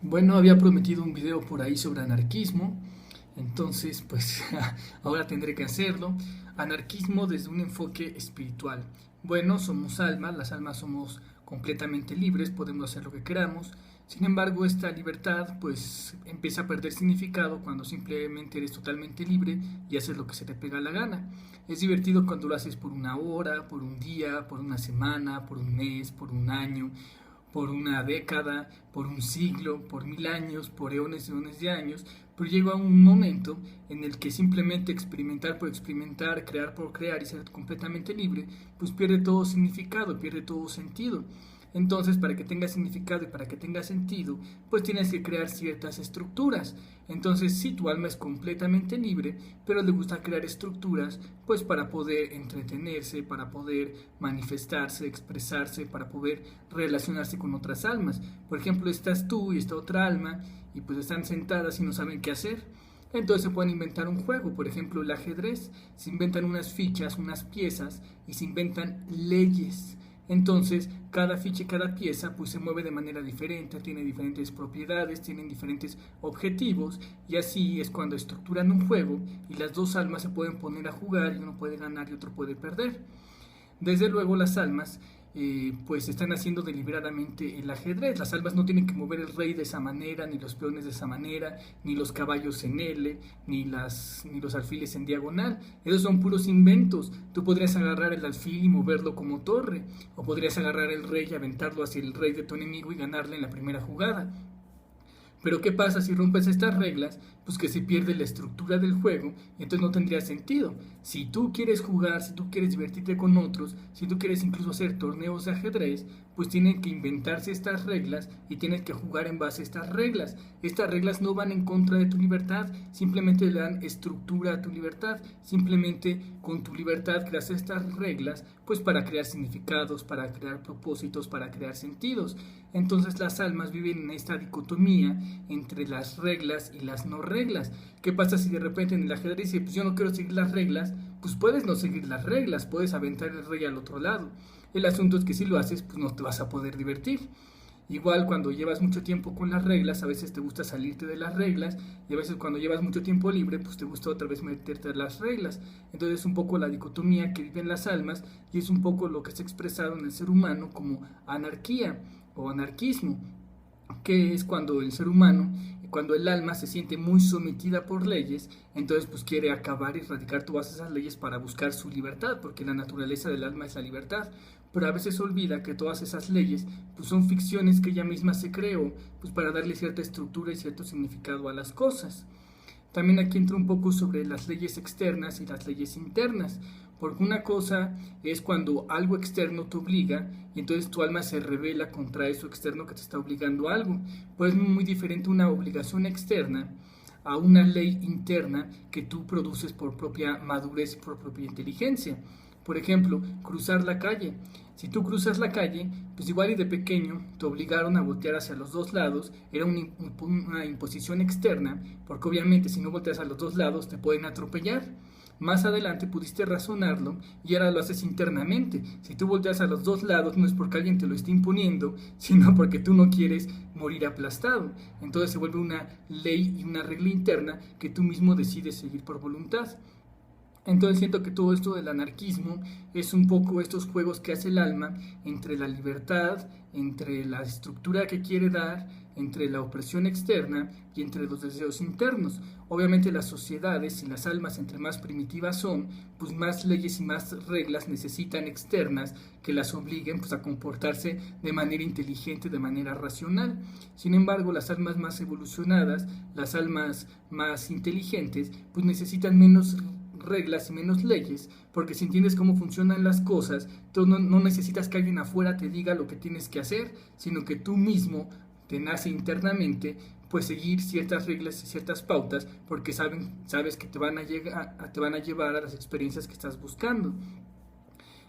Bueno, había prometido un video por ahí sobre anarquismo, entonces pues ahora tendré que hacerlo. Anarquismo desde un enfoque espiritual. Bueno, somos almas, las almas somos completamente libres, podemos hacer lo que queramos. Sin embargo, esta libertad pues empieza a perder significado cuando simplemente eres totalmente libre y haces lo que se te pega la gana. Es divertido cuando lo haces por una hora, por un día, por una semana, por un mes, por un año, por una década, por un siglo, por 1000 años, por eones de años, pero llega un momento en el que simplemente experimentar por experimentar, crear por crear y ser completamente libre, pues pierde todo significado, pierde todo sentido. Entonces, para que tenga significado y para que tenga sentido, pues tienes que crear ciertas estructuras. Entonces, sí, tu alma es completamente libre, pero le gusta crear estructuras, pues para poder entretenerse, para poder manifestarse, expresarse, para poder relacionarse con otras almas. Por ejemplo, estás tú y esta otra alma, y pues están sentadas y no saben qué hacer. Entonces se pueden inventar un juego, por ejemplo el ajedrez, se inventan unas fichas, unas piezas y se inventan leyes. Entonces, cada ficha y cada pieza pues se mueve de manera diferente, tiene diferentes propiedades, tienen diferentes objetivos y así es cuando estructuran un juego y las dos almas se pueden poner a jugar y uno puede ganar y otro puede perder. Desde luego las almas pues están haciendo deliberadamente el ajedrez. Las almas no tienen que mover el rey de esa manera, ni los peones de esa manera, ni los caballos en L, ni los alfiles en diagonal. Esos son puros inventos. Tú podrías agarrar el alfil y moverlo como torre, o podrías agarrar el rey y aventarlo hacia el rey de tu enemigo y ganarle en la primera jugada. Pero ¿qué pasa si rompes estas reglas? Pues que se pierde la estructura del juego y entonces no tendría sentido. Si tú quieres jugar, si tú quieres divertirte con otros, si tú quieres incluso hacer torneos de ajedrez, pues tienen que inventarse estas reglas y tienes que jugar en base a estas reglas. Estas reglas no van en contra de tu libertad, simplemente le dan estructura a tu libertad. Simplemente con tu libertad creas estas reglas, pues para crear significados, para crear propósitos, para crear sentidos. Entonces las almas viven en esta dicotomía entre las reglas y las no reglas. ¿Qué pasa si de repente en el ajedrez dice, pues yo no quiero seguir las reglas? Pues puedes no seguir las reglas, puedes aventar el rey al otro lado. El asunto es que si lo haces, pues no te vas a poder divertir. Igual cuando llevas mucho tiempo con las reglas, a veces te gusta salirte de las reglas y a veces cuando llevas mucho tiempo libre, pues te gusta otra vez meterte a las reglas. Entonces es un poco la dicotomía que viven las almas y es un poco lo que se ha expresado en el ser humano como anarquía o anarquismo, que es cuando el ser humano, cuando el alma se siente muy sometida por leyes, entonces pues quiere acabar y erradicar todas esas leyes para buscar su libertad, porque la naturaleza del alma es la libertad. Pero a veces olvida que todas esas leyes pues son ficciones que ella misma se creó pues para darle cierta estructura y cierto significado a las cosas. También aquí entra un poco sobre las leyes externas y las leyes internas, porque una cosa es cuando algo externo te obliga y entonces tu alma se revela contra eso externo que te está obligando a algo. Pues es muy diferente una obligación externa a una ley interna que tú produces por propia madurez y por propia inteligencia. Por ejemplo, cruzar la calle. Si tú cruzas la calle, pues igual y de pequeño te obligaron a voltear hacia los dos lados, era una imposición externa, porque obviamente si no volteas a los dos lados te pueden atropellar. Más adelante pudiste razonarlo y ahora lo haces internamente. Si tú volteas a los dos lados no es porque alguien te lo esté imponiendo, sino porque tú no quieres morir aplastado. Entonces se vuelve una ley y una regla interna que tú mismo decides seguir por voluntad. Entonces siento que todo esto del anarquismo es un poco estos juegos que hace el alma entre la libertad, entre la estructura que quiere dar, entre la opresión externa y entre los deseos internos. Obviamente las sociedades y las almas entre más primitivas son, pues más leyes y más reglas necesitan externas que las obliguen pues a comportarse de manera inteligente, de manera racional. Sin embargo, las almas más evolucionadas, las almas más inteligentes, pues necesitan menos reglas y menos leyes, porque si entiendes cómo funcionan las cosas, tú no necesitas que alguien afuera te diga lo que tienes que hacer, sino que tú mismo te nace internamente pues seguir ciertas reglas y ciertas pautas porque sabes que te van a llevar a las experiencias que estás buscando.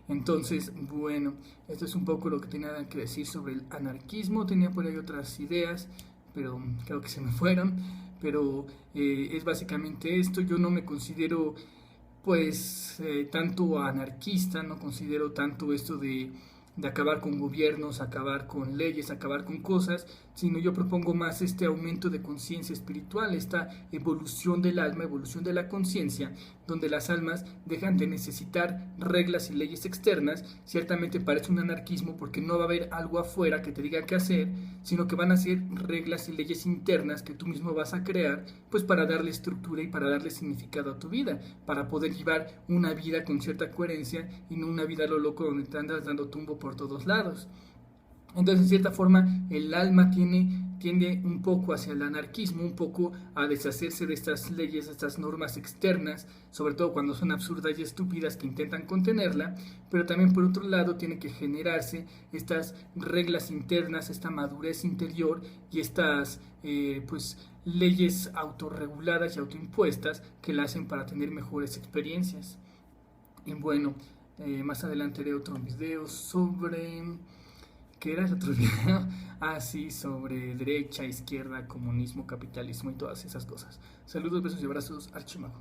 Entonces, bueno, esto es un poco lo que tenía que decir sobre el anarquismo. Tenía por ahí otras ideas, pero creo que se me fueron. Pero es básicamente esto. Yo no me considero pues tanto anarquista, no considero tanto esto de acabar con gobiernos, acabar con leyes, acabar con cosas, sino yo propongo más este aumento de conciencia espiritual, esta evolución del alma, evolución de la conciencia, donde las almas dejan de necesitar reglas y leyes externas. Ciertamente parece un anarquismo porque no va a haber algo afuera que te diga qué hacer, sino que van a ser reglas y leyes internas que tú mismo vas a crear, pues para darle estructura y para darle significado a tu vida, para poder llevar una vida con cierta coherencia y no una vida a lo loco donde te andas dando tumbo por todos lados. Entonces, en cierta forma, el alma tiende un poco hacia el anarquismo, un poco a deshacerse de estas leyes, de estas normas externas, sobre todo cuando son absurdas y estúpidas que intentan contenerla, pero también por otro lado tiene que generarse estas reglas internas, esta madurez interior y estas pues leyes autorreguladas y autoimpuestas que la hacen para tener mejores experiencias. Y bueno, más adelante haré otro video sobre... ¿Qué era el otro video? Sí, sobre derecha, izquierda, comunismo, capitalismo y todas esas cosas. Saludos, besos y abrazos, Archimago.